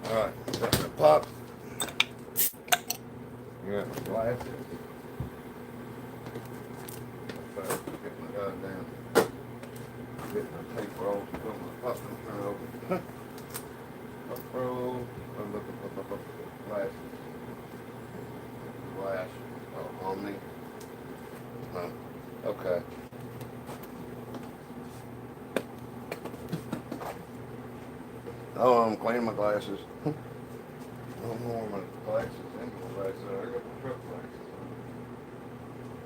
Alright, got the pop. You got my glasses. Get my goddamn, get my tape roll, put my pop and turn over. Up roll, look up, glasses. Glass, oh, Omni. Huh, okay. Oh, I'm cleaning my glasses. No more of my glasses in my glasses. I got my truck glasses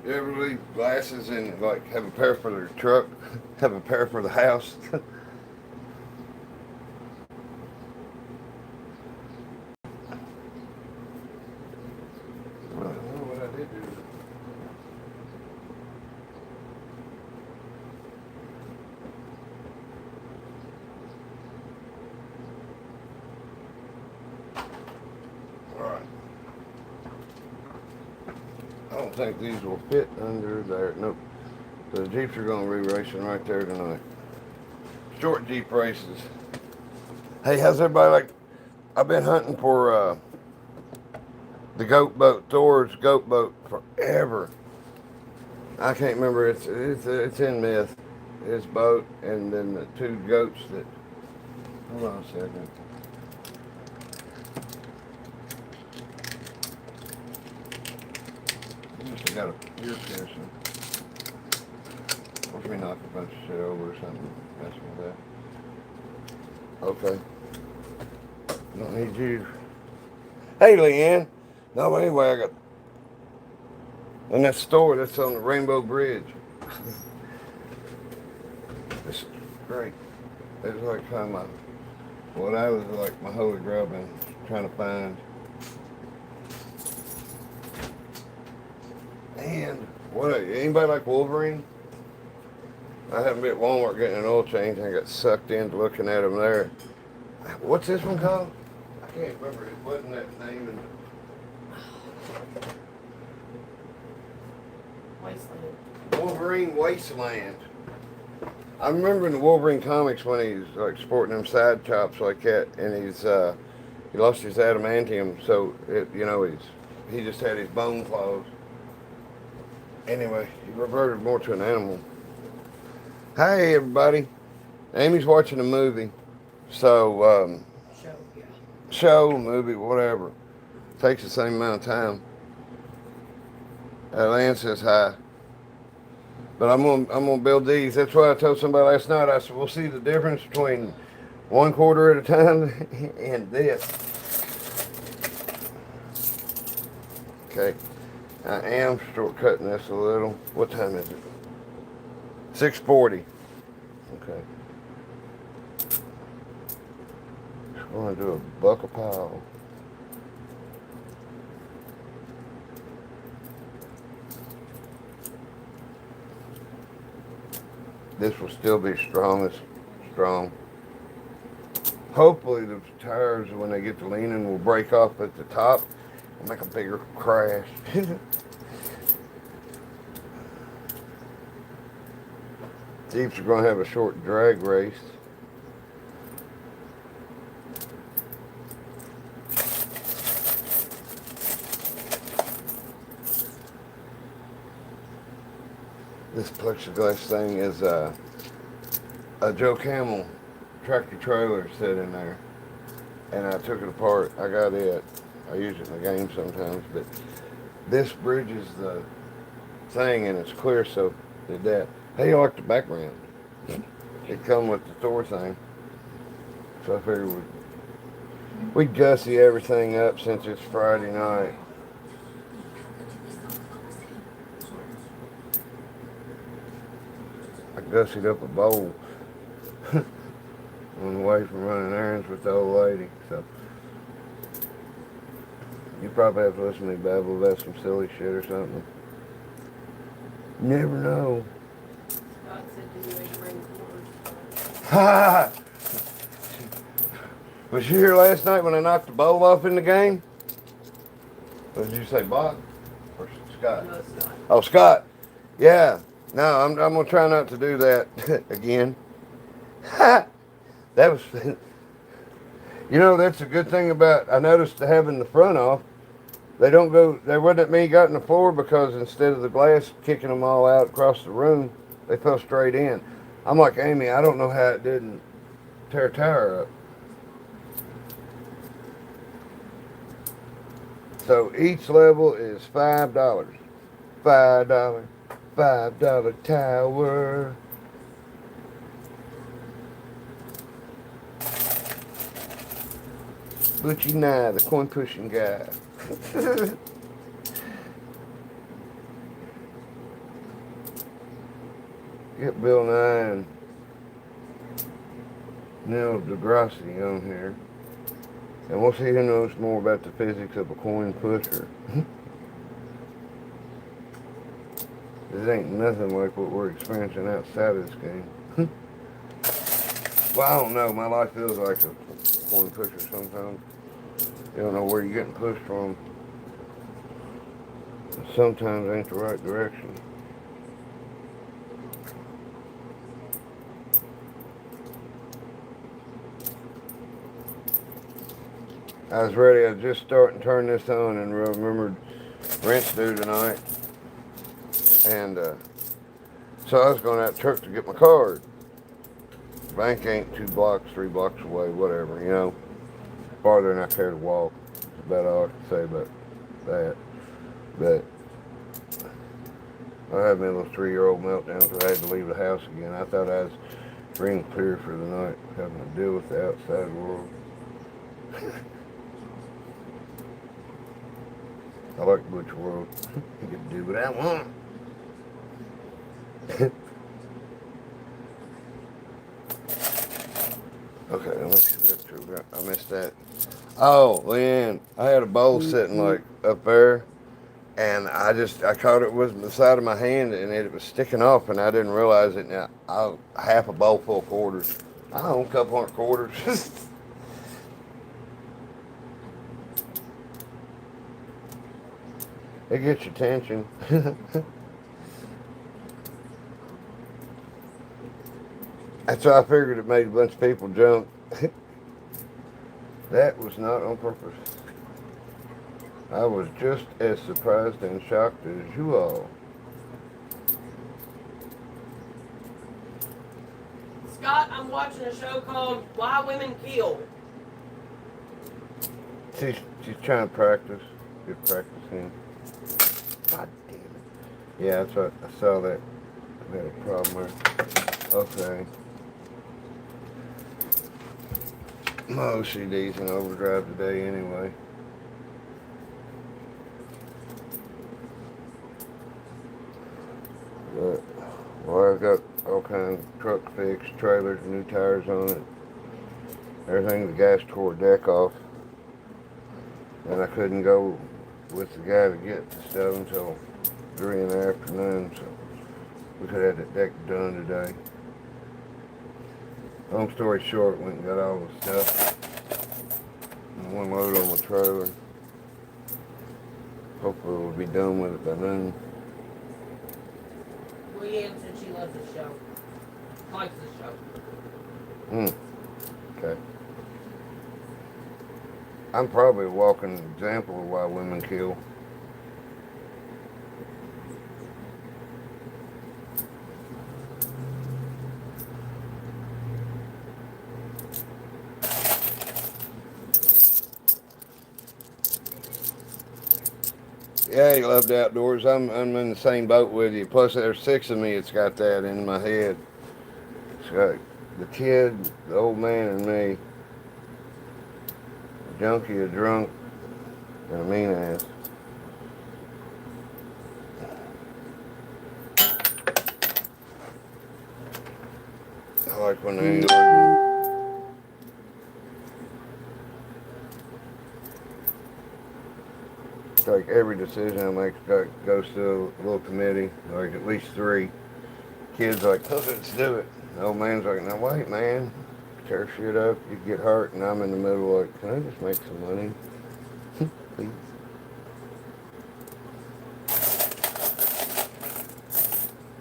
on. You ever leave glasses and like have a pair for the truck, have a pair for the house? I don't know what I did do. Alright. I don't think these will fit under there. Nope. The Jeeps are going to be racing right there tonight. Short Jeep races. Hey, how's everybody like? I've been hunting for the goat boat, Thor's goat boat, forever. I can't remember. It's in Myth. His boat and then the two goats that. Hold on a second. I must have got a ear piercing. Or if we knocked a bunch of shit over or something. Messing with that. Okay. Don't need you. Hey, Leanne. No, but anyway, I got. And that store that's on the Rainbow Bridge. It's great. It's like kind of what I was like my holy grail been trying to find. And what? Anybody like Wolverine? I happened to be at Walmart getting an oil change, and I got sucked into looking at them there. What's this one called? I can't remember. It wasn't that name. Wasteland. Wolverine Wasteland. I remember in the Wolverine comics when he's like sporting them side chops like that, and he lost his adamantium, so he just had his bone claws. Anyway, he reverted more to an animal. Hey everybody, Amy's watching a movie, so show, movie, whatever. Takes the same amount of time. Lance says hi. But I'm gonna build these. That's why I told somebody last night. I said we'll see the difference between 1 quarter at a time and this. Okay, I am shortcutting this a little. What time is it? 6:40. Okay. I'm gonna do a buck a pile. This will still be strong. Hopefully the tires, when they get to leaning, will break off at the top and make a bigger crash. Jeeps are going to have a short drag race. This plexiglass thing is a Joe Camel tractor trailer set in there, and I took it apart. I got it. I use it in the game sometimes, but this bridges the thing and it's clear, so did that. Hey, you like the background? It come with the Thor thing, so I figured we'd gussy everything up since it's Friday night. I gussied up a bowl on the way from running errands with the old lady. So you probably have to listen to me babble about some silly shit or something. You never know. Scott said, "Do you ain't bring quarters?" Ha! Was you here last night when I knocked the bowl off in the game? What did you say, Bob or Scott? No, Scott. Oh, Scott. Yeah. No, I'm gonna try not to do that again. Ha! That was. You know, that's a good thing about, I noticed having the front off, they don't go, there wasn't many got in the floor because instead of the glass kicking them all out across the room, they fell straight in. I'm like, Amy, I don't know how it didn't tear a tire up. So each level is $5. $5. $5 tower. Butchie Nye, the coin pushing guy. Get Bill Nye and Neil deGrasse on here. And we'll see who knows more about the physics of a coin pusher. This ain't nothing like what we're experiencing outside of this game. Well, I don't know. My life feels like a coin pusher sometimes. You don't know where you're getting pushed from. Sometimes ain't the right direction. I was ready. I was just starting to turn this on and remembered rent's due tonight. And so I was going out to church to get my card. The bank ain't 2 blocks, 3 blocks away, whatever, you know. Farther than I care to walk. That's about all I can say about that. But I had me a little 3-year-old meltdown because I had to leave the house again. I thought I was free and clear for the night, having to deal with the outside world. I like Butch world. You get to do what I want. Okay, let me see that's true. I missed that. Oh, Leanne, I had a bowl sitting like up there, and I caught it with the side of my hand, and it was sticking off, and I didn't realize it. Now, half a bowl full of quarters. I own a couple hundred quarters. It gets your attention. That's why I figured it made a bunch of people jump. That was not on purpose. I was just as surprised and shocked as you all. Scott, I'm watching a show called Why Women Kill. She's trying to practice. Good practicing. God damn it. Yeah, that's what I saw that. I had a problem there. Okay. My OCD's in overdrive today anyway. But, well, I've got all kinds of truck fixed, trailers, new tires on it. Everything, the guys tore the deck off. And I couldn't go with the guy to get the stuff until 3 in the afternoon, so we could have that deck done today. Long story short, went and got all the stuff. And one load on my trailer. Hopefully we'll be done with it by noon. Leanne said she loves the show. Likes the show. Okay. I'm probably a walking example of why women kill. Yeah, you love the outdoors. I'm in the same boat with you. Plus, there's 6 of me that's got that in my head. It's got the kid, the old man, and me. A junkie, a drunk, and a mean ass. I like when they ain't arguing. Like every decision I make goes to a little committee, like at least 3. Kids like, oh, let's do it. The old man's like, now wait, man. Tear shit up, you get hurt, and I'm in the middle like, can I just make some money? Please.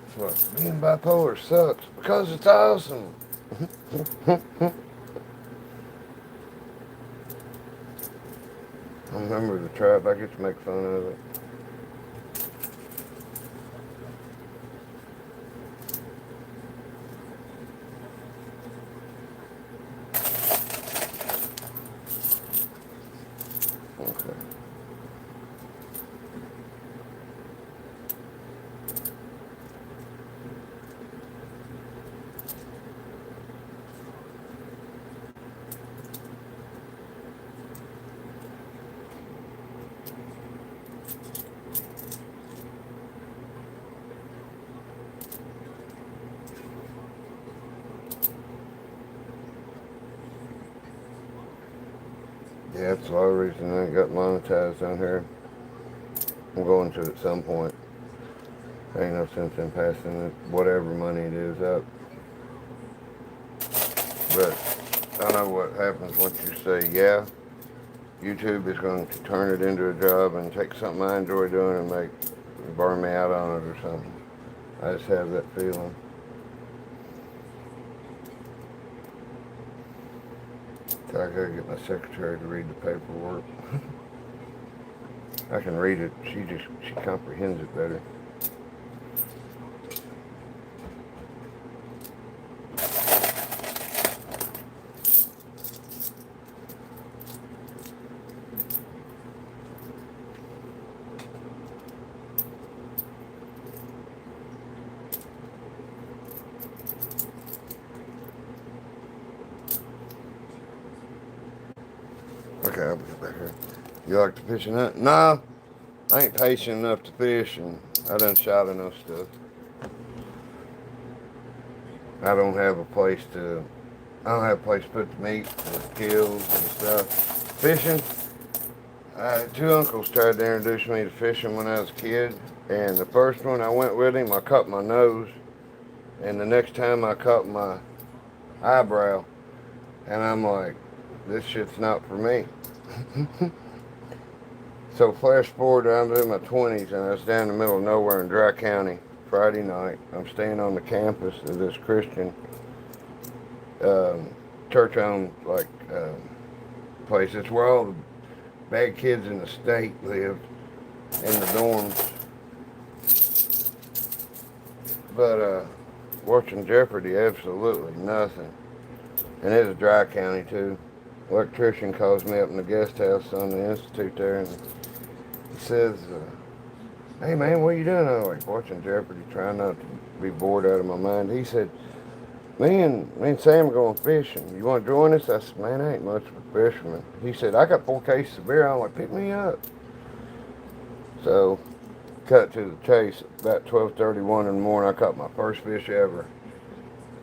It's like, being bipolar sucks because it's awesome. I remember the trap. I get to make fun of it. Okay. Yeah, that's a lot of reason I ain't got monetized on here. I'm going to at some point. There ain't no sense in passing it, whatever money it is up. But I know what happens once you say, yeah, YouTube is going to turn it into a job and take something I enjoy doing and burn me out on it or something. I just have that feeling. So I gotta get my secretary to read the paperwork. I can read it. She comprehends it better. Okay, I'll get back here. You like to fish and hunt? No, I ain't patient enough to fish, and I done shot enough stuff. I don't have a place to put the meat, the kills and stuff. Fishing, two uncles tried to introduce me to fishing when I was a kid, and the first one I went with him, I cut my nose, and the next time I cut my eyebrow, and I'm like, this shit's not for me. So flash forward, I'm in my 20s, and I was down in the middle of nowhere in Dry County, Friday night. I'm staying on the campus of this Christian church-owned place. It's where all the bad kids in the state live in the dorms. But watching Jeopardy, absolutely nothing. And it's a Dry County too. Electrician calls me up in the guest house on the institute there, and he says, hey man, what are you doing? I'm like, watching Jeopardy, trying not to be bored out of my mind. He said, me and Sam are going fishing. You want to join us? I said, man, I ain't much of a fisherman. He said, I got 4 cases of beer. I'm like, pick me up. So, cut to the chase. About 12:31 in the morning, I caught my first fish ever.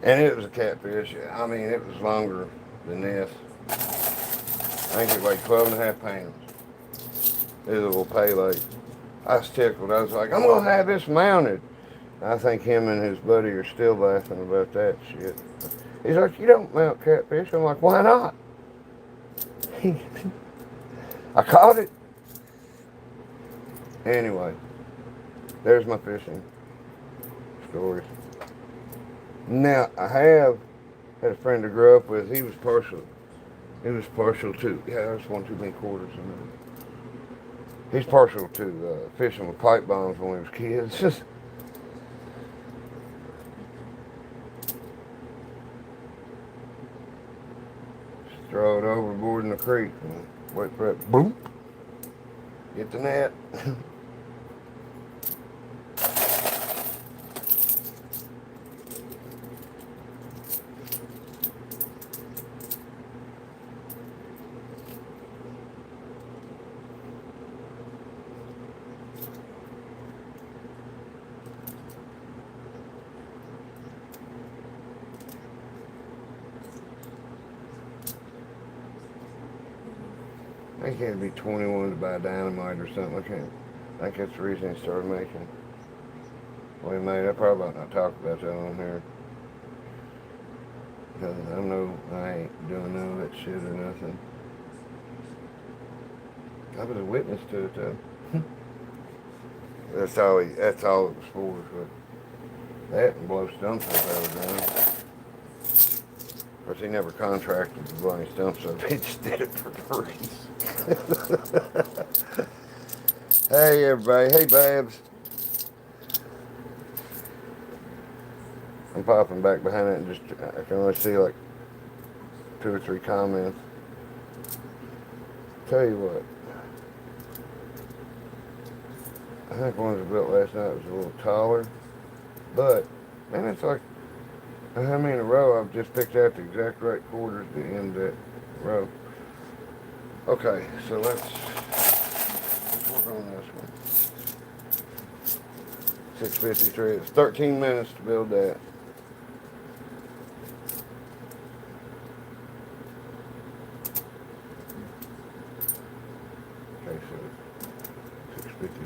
And it was a catfish. I mean, it was longer than this. I think it weighed 12.5 pounds. It was a little Pele. I was tickled. I was like, I'm going to have this mounted. I think him and his buddy are still laughing about that shit. He's like, you don't mount catfish. I'm like, why not? I caught it. Anyway, there's my fishing stories. Now, I had a friend I grew up with. He was partial to, yeah, there's one too many quarters in there. He's partial to fishing with pipe bombs when we was kids. Just throw it overboard in the creek and wait for it, boom, get the net. I think he had to be 21 to buy dynamite or something. I think that's the reason he started making. Well, he made. I probably ought not talk about that on here. Because I ain't doing none of that shit or nothing. I was a witness to it though. That's all it was for. But that and blow stumps up out of the ground. course, he never contracted to blow any stumps up. He just did it for turkeys. Hey, everybody. Hey, Babs. I'm popping back behind it and just, I can only see like 2 or 3 comments. Tell you what. I think one that was built last night was a little taller. But, man, it's like, how many in a row I've just picked out the exact right quarters to end that row. Okay, so let's work on this one. 653. It's 13 minutes to build that. Okay, so 653.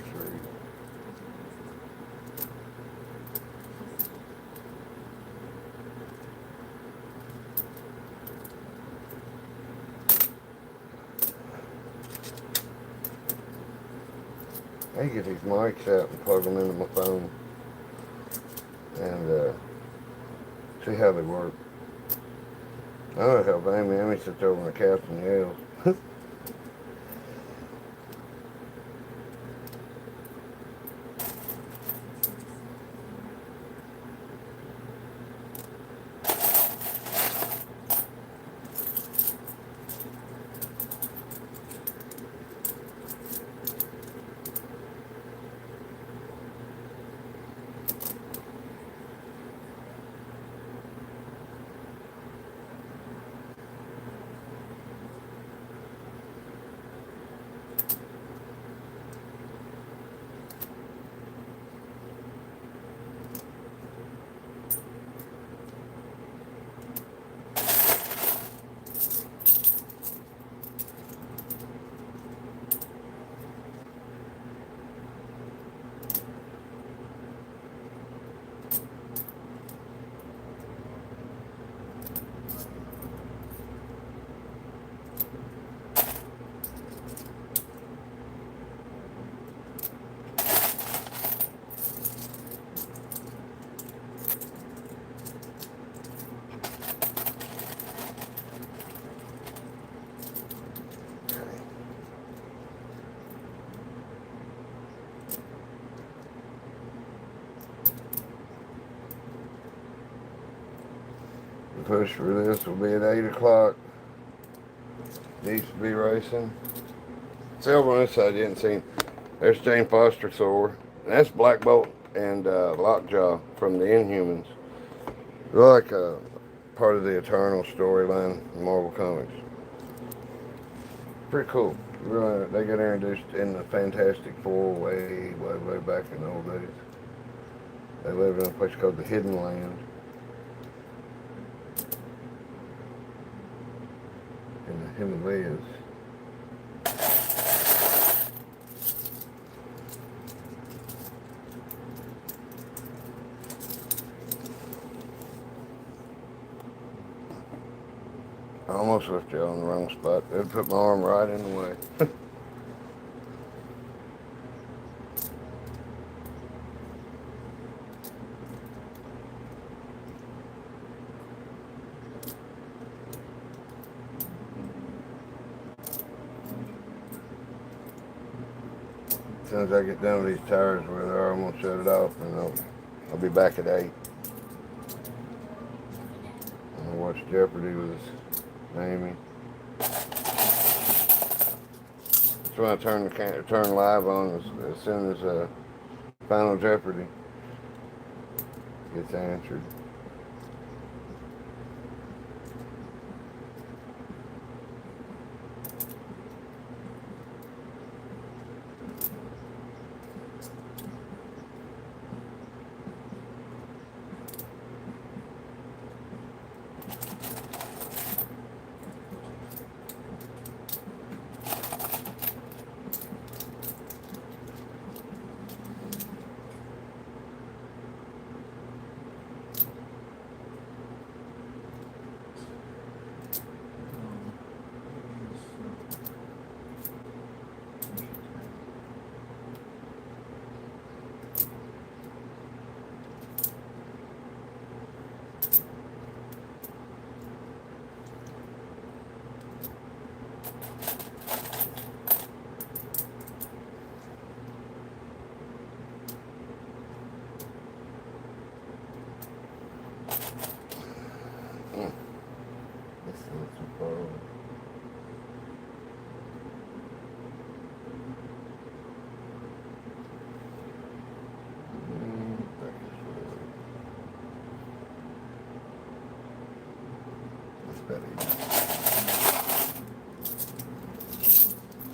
I get these mics out and plug them into my phone and see how they work. I don't help Amy. Amy sits over on the couch and yells. The push for this will be at 8 o'clock. Needs to be racing. See over on this side, you haven't seen. There's Jane Foster Thor. And that's Black Bolt and Lockjaw from the Inhumans. They're like a part of the Eternal storyline in Marvel Comics. Pretty cool. Really, they got introduced in the Fantastic Four way back in the old days. They lived in a place called the Hidden Land. In the Himalayas. I almost left you on the wrong spot. It put my arm right in the way. As soon as I get done with these tires where they are, I'm going to shut it off and I'll be back at 8. I'm going to watch Jeopardy with Amy. That's when I turn live on as soon as Final Jeopardy gets answered.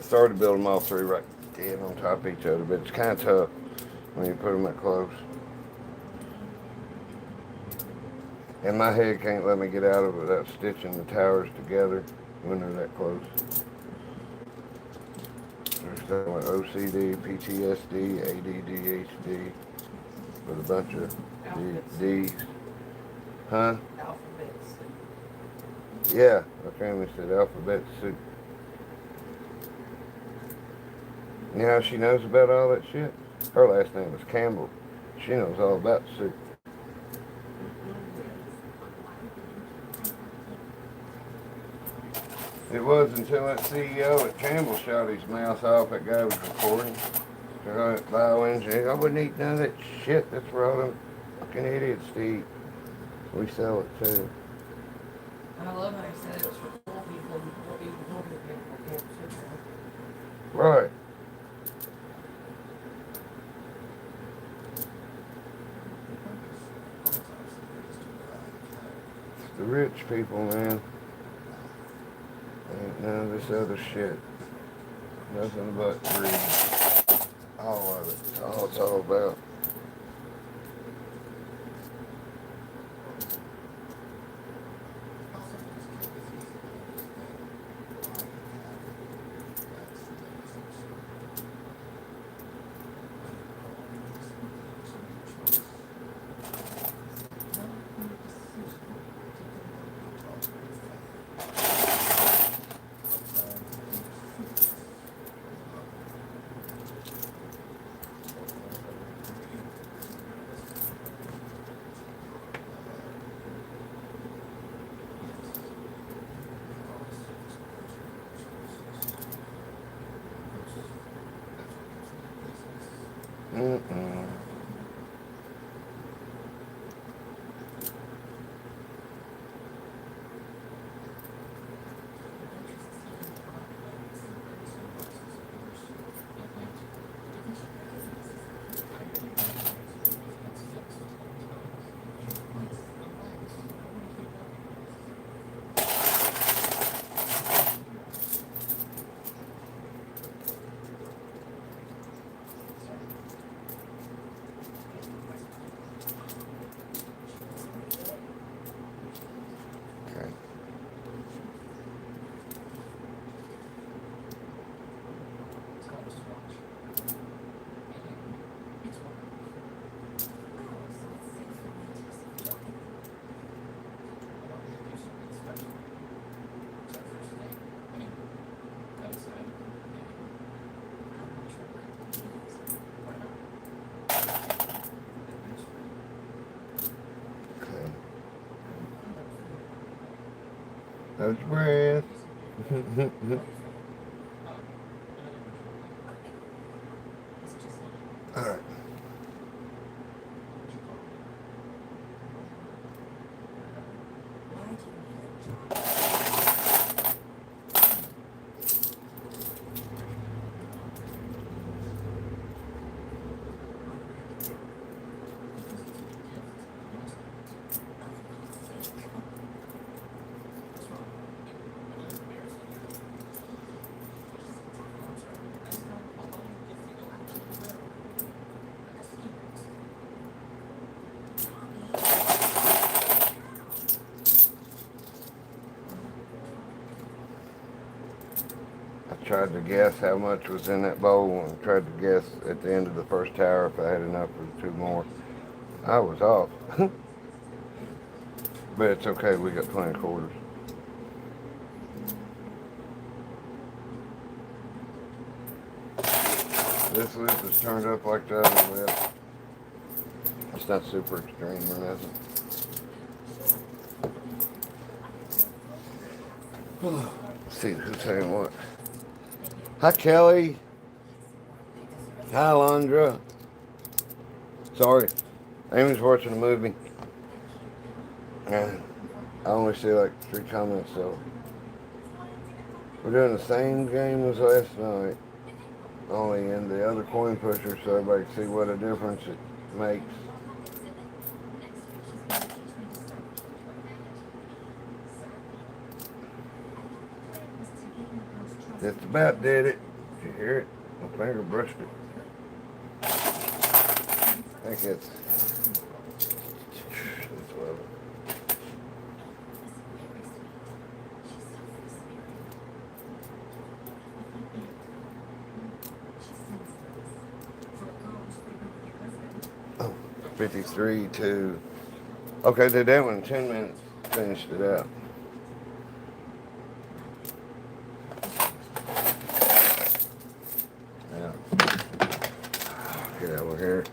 started to build them all three right dead on top of each other, but it's kind of tough when you put them that close. And my head can't let me get out of it without stitching the towers together when they're that close. There's stuff like OCD, PTSD, ADDHD, with a bunch of D's. Huh? Alphabets. Yeah, my family said alphabet soup. You know how she knows about all that shit? Her last name is Campbell. She knows all about soup. It was until that CEO at Campbell shot his mouth off. That guy was recording. The bioengineer. I wouldn't eat none of that shit. That's for all them fucking idiots to eat. We sell it too. I love how you said it was for poor people and poor people can't sit there. Right. It's the rich people, man. Ain't none of this other shit. Nothing but greed. All of it. That's all it's all about. Mm-mm. Okay. Okay. That's breath. All right. I tried to guess how much was in that bowl and tried to guess at the end of the first tower if I had enough for two more. I was off. But it's okay, we got plenty of quarters. This lip is turned up like the other lip. It's not super extreme or nothing. Let's see who's saying what. Hi, Kelly. Hi, Alondra. Sorry, Amy's watching a movie. And I only see like 3 comments, so we're doing the same game as last night, only in the other coin pusher, so everybody can see what a difference it makes. Just about did it. Did you hear it? My finger brushed it. I think it's 12. Oh, 53 to. Okay, did that one in 10 minutes. Finished it out. Yeah. Get over here.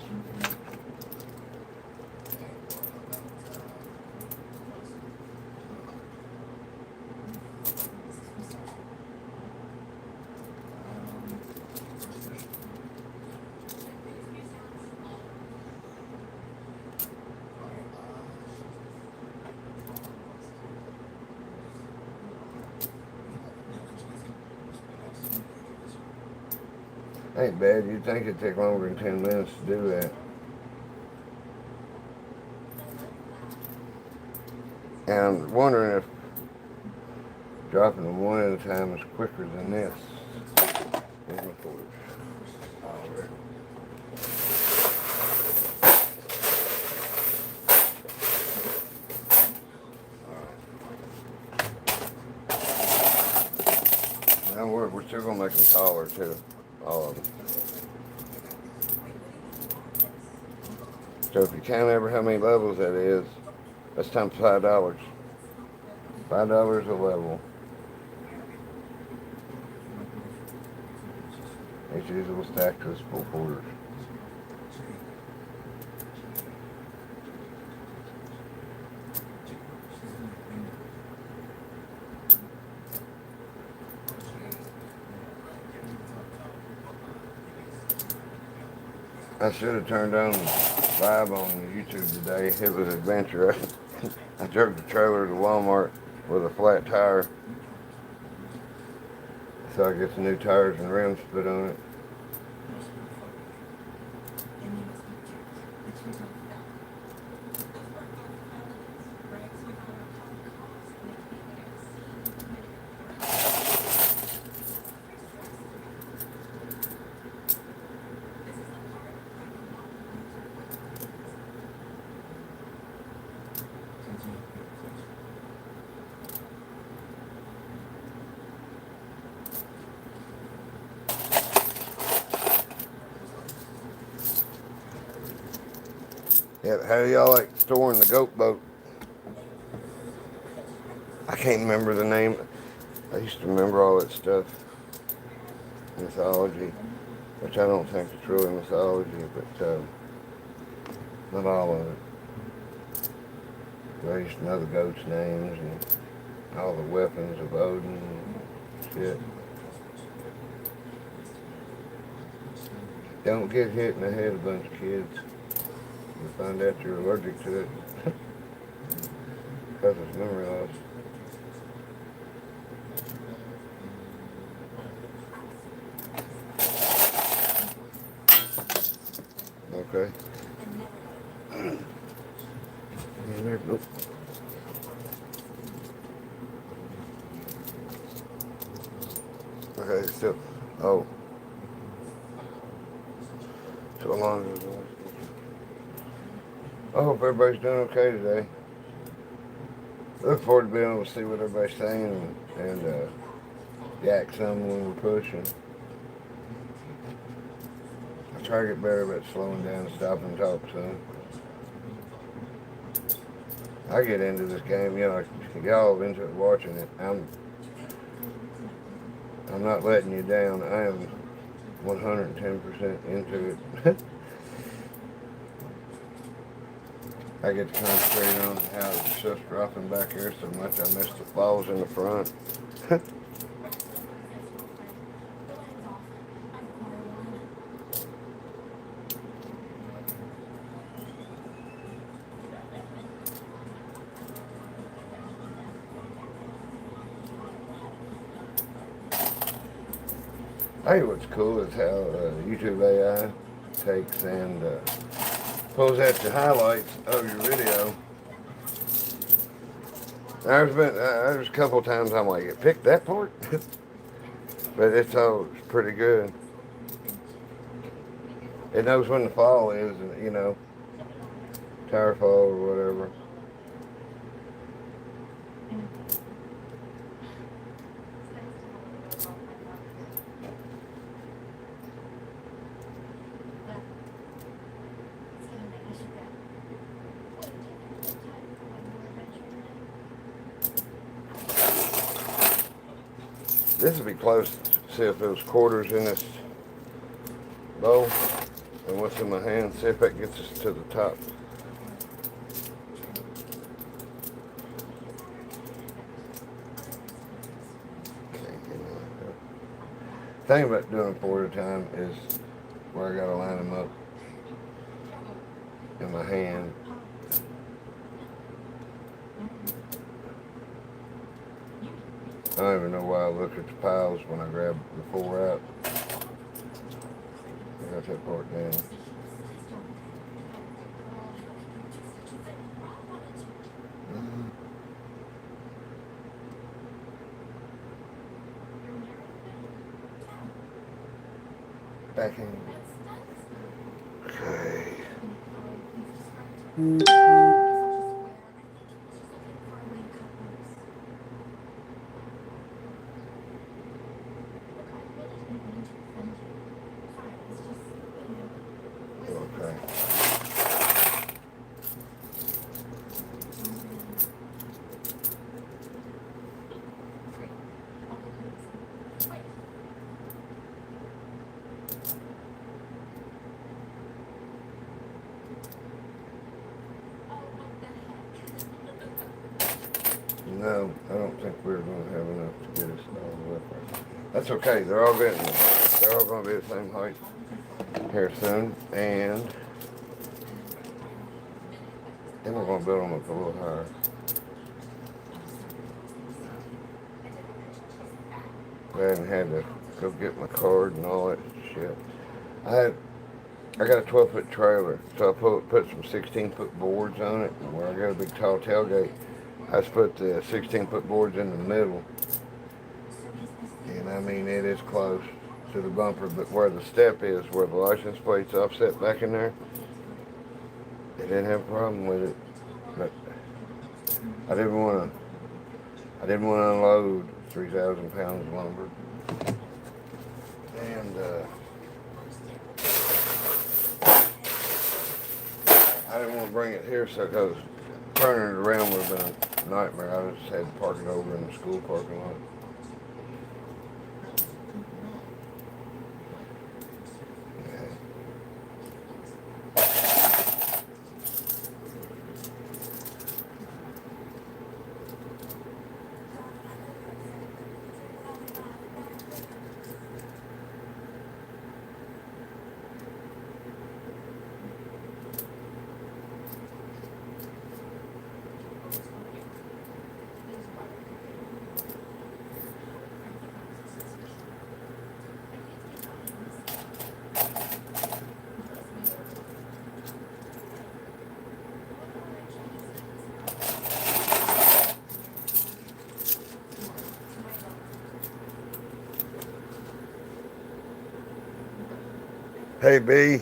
Ain't bad. You'd think it'd take longer than 10 minutes to do that. And I'm wondering if dropping them one at a time is quicker than this. Here's my quarters. All right. Now we're still gonna make them taller too, all of them. So if you count ever how many levels that is, that's times $5. $5 a level. Each usual stack to full quarters. I should have turned on live on YouTube today. It was an adventure. I jerked the trailer to Walmart with a flat tire. So I get some new tires and rims put on it. Yeah, how do y'all like storing the goat boat? I can't remember the name. I used to remember all that stuff. Mythology, which I don't think it's really mythology, but not all of it. But I used to know the goats' names and all the weapons of Odin and shit. Don't get hit in the head, a bunch of kids. You find out you're allergic to it because it's memory loss. Okay. Nope. Okay, still. Oh. So long as I hope everybody's doing okay today. Look forward to being able to see what everybody's saying and yak some when we're pushing. I try to get better about slowing down and stopping and talk some. I get into this game, you know, y'all into it watching it. I'm not letting you down. I am 110% into it. I get to concentrate on how the stuff's dropping back here so much I miss the falls in the front. Hey, what's cool is how YouTube AI takes and pulls out the highlights of your video. There's a couple of times I'm like, pick that part. But it's pretty good. It knows when the fall is, and tire fall or whatever. This would be close to see if there's quarters in this bowl and what's in my hand. See if that gets us to the top. The thing about doing 4 at a time is where I gotta line them up in my hand. I don't even know why I look at the piles when I grab the 4 out. I got that part down. Backhand. Okay. Okay. No, I don't think we're going to have enough to get us all the way up. That's okay. They're all going to be the same height here soon, and then we're going to build them up a little higher. I hadn't had to go get my card and all that shit. I got a 12-foot trailer, so I put some 16-foot boards on it, and where I got a big tall tailgate, I just put the 16-foot boards in the middle, and I mean it is close to the bumper, but where the step is, where the license plate's offset back in there, they didn't have a problem with it, but I didn't want to unload 3,000 pounds of lumber, and I didn't want to bring it here, so because turning it around would have been a nightmare. I just had to park it over in the school parking lot. Hey, B.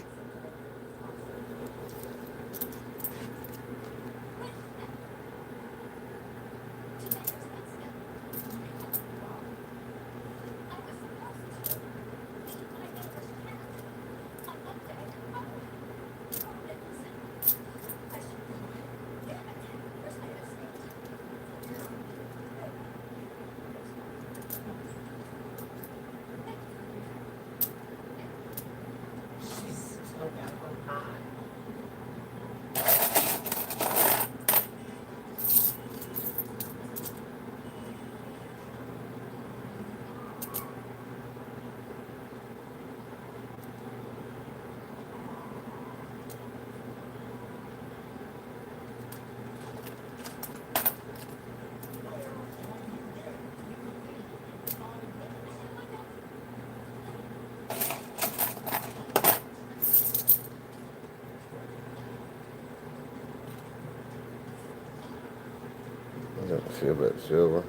I don't feel that silver.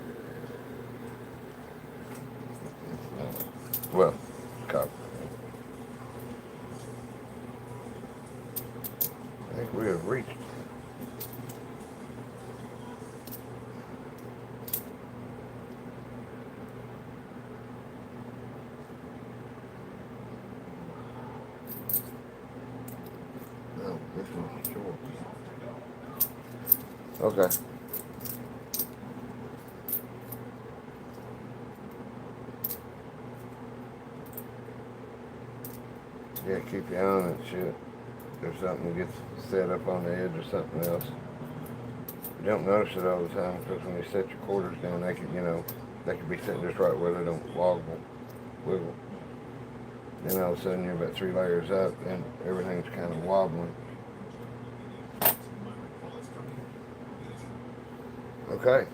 copper. I think we have reached. No, this one's short. Okay. Yeah, keep your eye on that shit. There's something that gets set up on the edge or something else. You don't notice it all the time because when you set your quarters down, they can, they can be sitting just right where they don't wiggle. Then all of a sudden you're about 3 layers up and everything's kind of wobbling. Okay.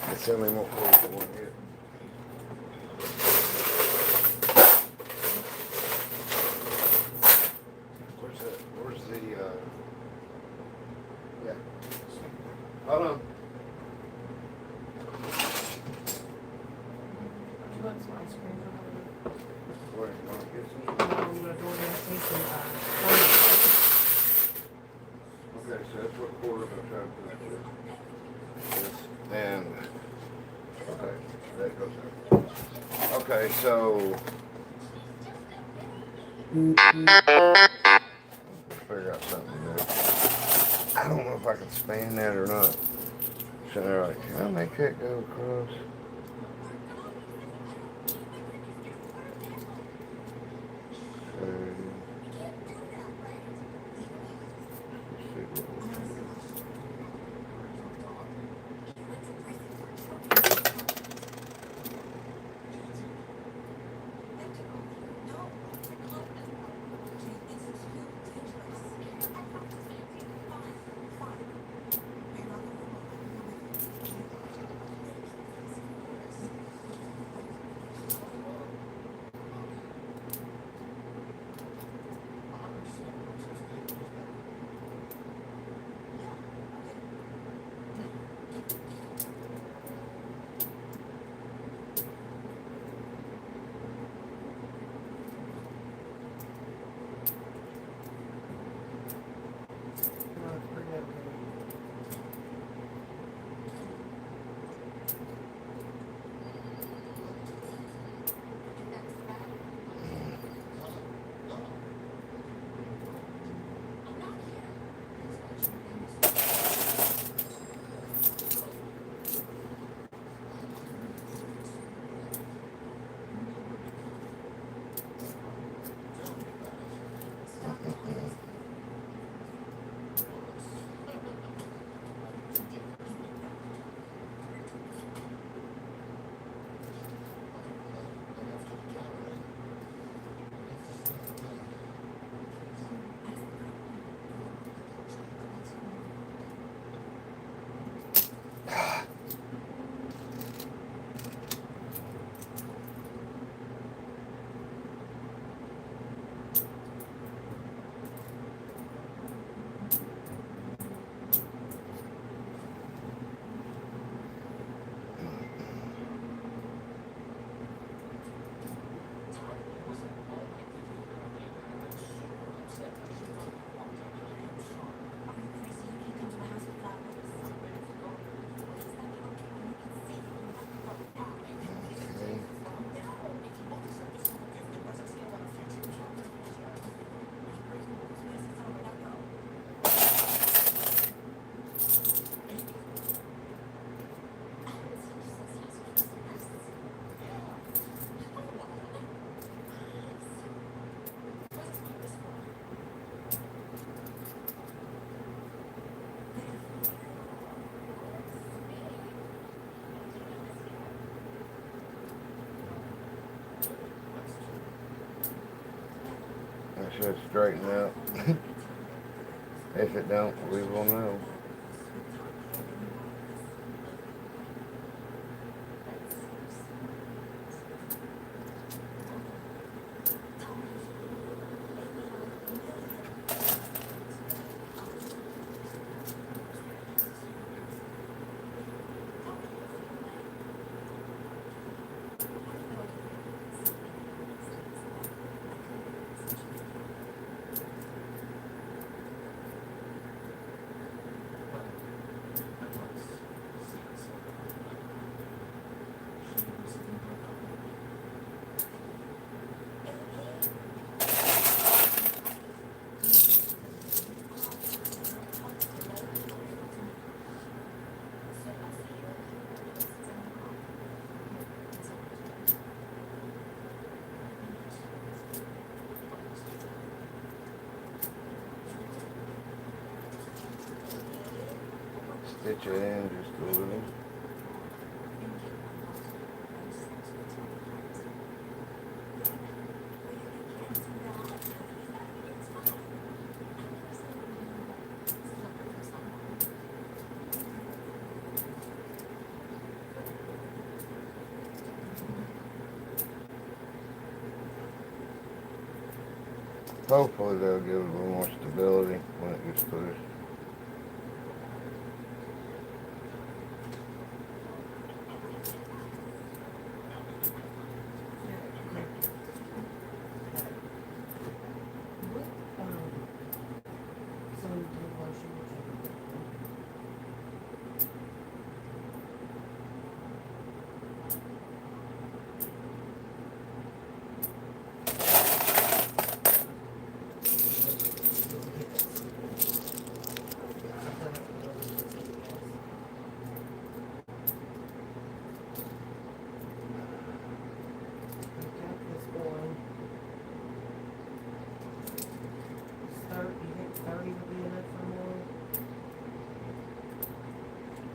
Let's tell me more quarters you want to get. Where's the, yeah. Hold on. You want some ice cream or Where, you want to get some? whatever? I'm gonna go in there and take some, Okay, so that's what quarter I'm trying to put here. This, and, okay, that goes there. Okay, so. Figure out something to do. I don't know if I can span that or not. So they're like, can I make that go across? That should straighten out. If it don't, we will know. Stitch it in just a little. Hopefully they'll give it a little more stability when it gets pushed.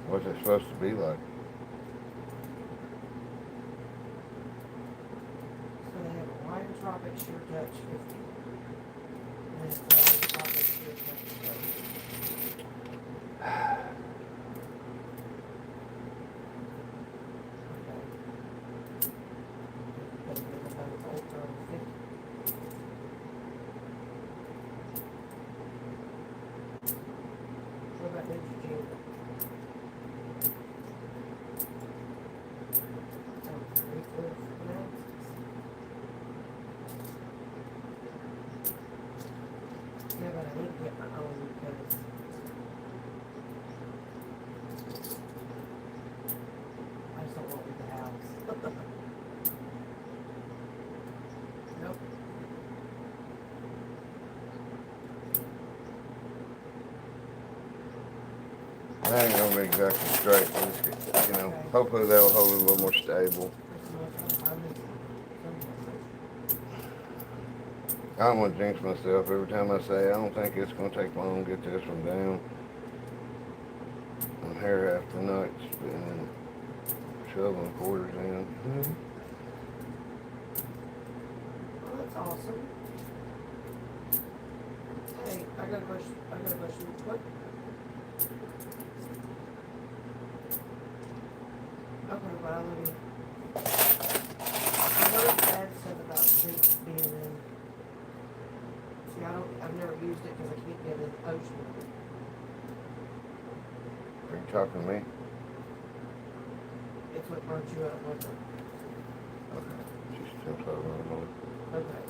What's it supposed to be like? So they have a wire tropic sheer touch 50. And then it's a wire tropic sheer touch 30. What about Neutrogena? Yeah, but I need to get my own because I just don't want to leave the house. Nope. I ain't gonna be exactly straight. Hopefully they'll hold it a little more stable. I don't want to jinx myself every time I say I don't think it's going to take long to get this one down. I'm here half the night spinning, shoveling quarters in. Oh, that's awesome. Hey, I got a question. What? Okay, well, let me. I heard Dad said about zinc being in. See, I've never used it because I can't get it in the ocean. Are you talking to me? It's what burnt you up, wasn't it? Okay. She's still talking on. Okay.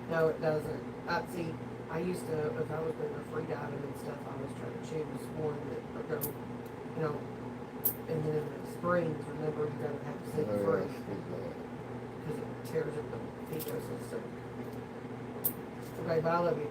No, it doesn't. See, I used to, if I was doing a free diving and stuff, I was trying to choose one that would go, and then in the springs, remember, you gotta have zinc free because it tears up the ecosystem. Okay, bye, I love you.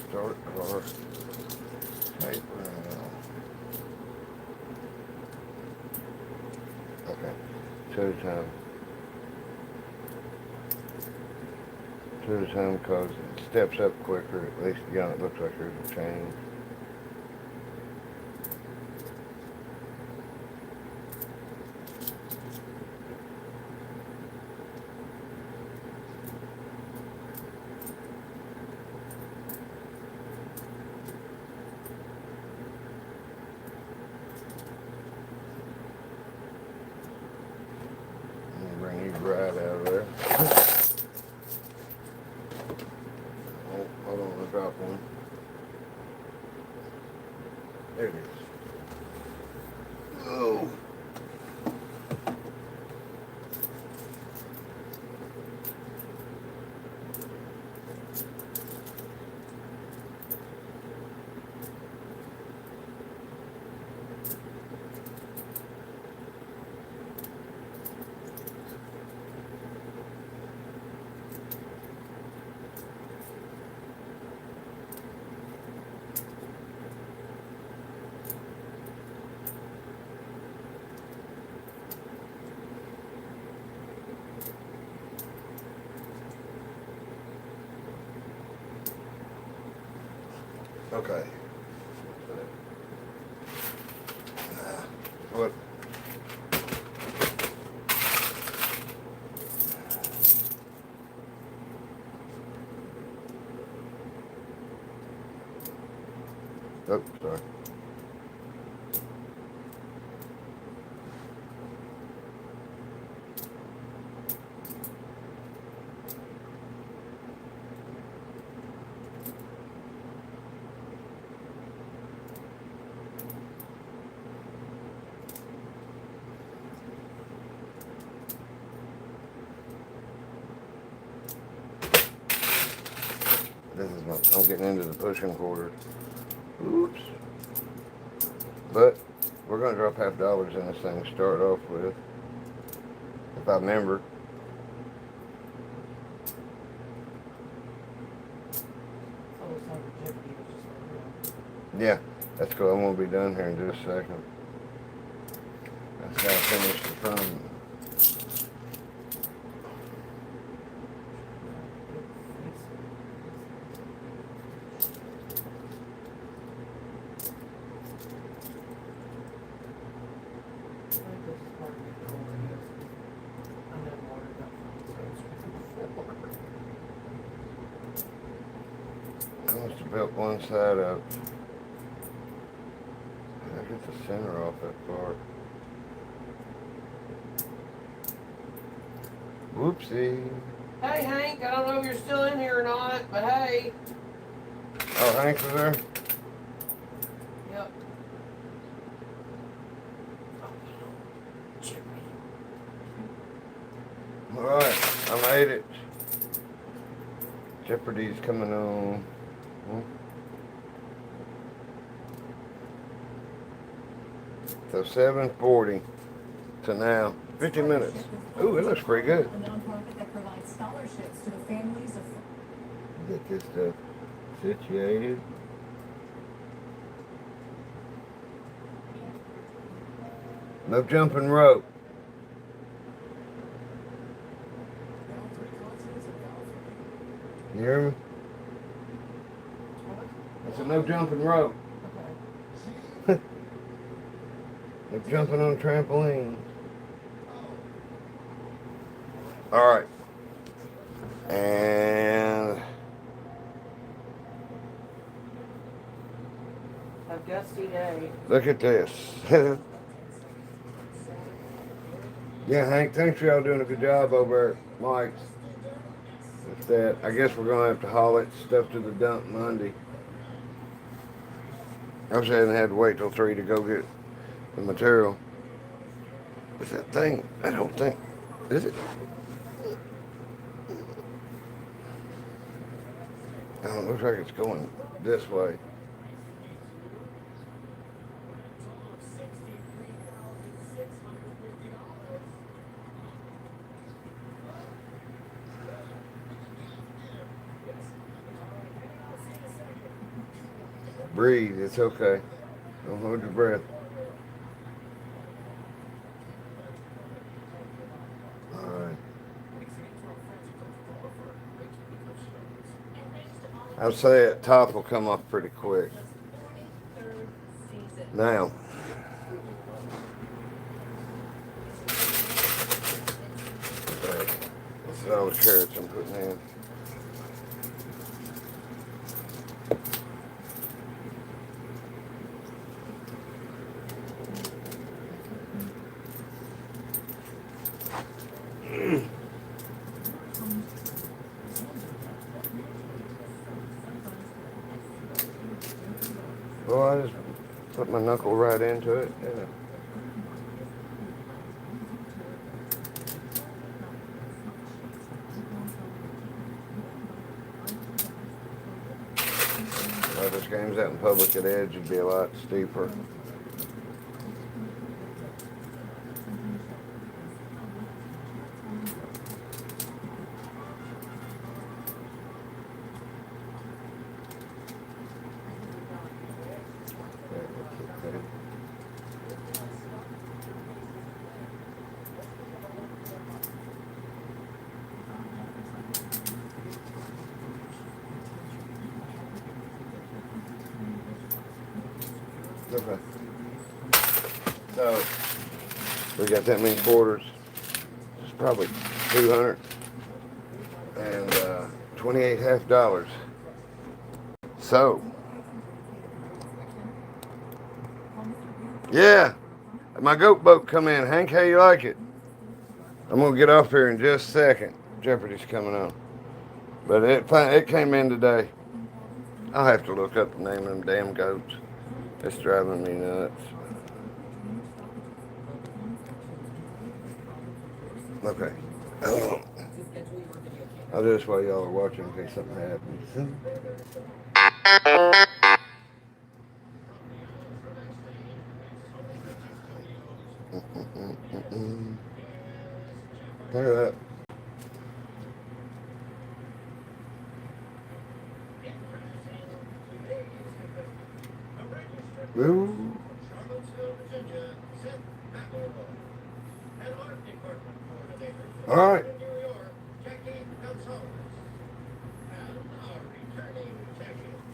Start our paper now. Okay, two at a time. Two at a time because it steps up quicker. At least it looks like there's a change. Bring you right out of there. Oh, hold on, I dropped one. There it is. Oh. Okay. What? Oh, sorry. I'm getting into the pushing quarters. Oops. But we're going to drop $50 in this thing to start off with. If I remember. Yeah, that's cool. I'm going to be done here in just a second. That's how I finish the front. I must have built one side up. I get the center off that part. Whoopsie. Hey Hank, I don't know if you're still in here or not, but hey. Oh, Hank's is there? Yep. Alright, I made it. Jeopardy's coming on. So 7:40 to now. 50 minutes. Ooh, it looks pretty good. A nonprofit that provides scholarships to the families of... Get this stuff situated. No jumping rope. You hear me? I said no jumping rope. Okay. No jumping on trampoline. Alright. And A gusty day. look at this. Yeah, Hank, thanks for y'all doing a good job over at Mike's. With that, I guess we're gonna have to haul that stuff to the dump Monday. I was saying I had to wait till 3 to go get the material. What's that thing? I don't think. Is it? Oh, it looks like it's going this way. Breathe, it's okay. Don't hold your breath. Alright. I'll say it, top will come off pretty quick. Now. This is all the carrots I'm putting in. Well, I just put my knuckle right into it. Yeah. Well, this game's out in public at Edge, it'd be a lot steeper. Okay. So we got that many quarters. It's probably 200 and $28.50. So yeah, my goat boat come in. Hank, how you like it? I'm gonna get off here in just a second. Jeopardy's coming on, but it came in today. I'll have to look up the name of them damn goats. It's driving me nuts. Okay. I'll do this while y'all are watching in case something happens. Turn it up. Ooh. All right.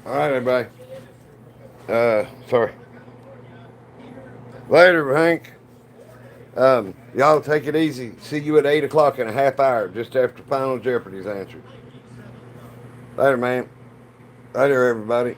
All right, everybody. Sorry. Later, Hank. Y'all take it easy. See you at 8 o'clock in a half hour, just after Final Jeopardy's answered. Later, man. Later, everybody.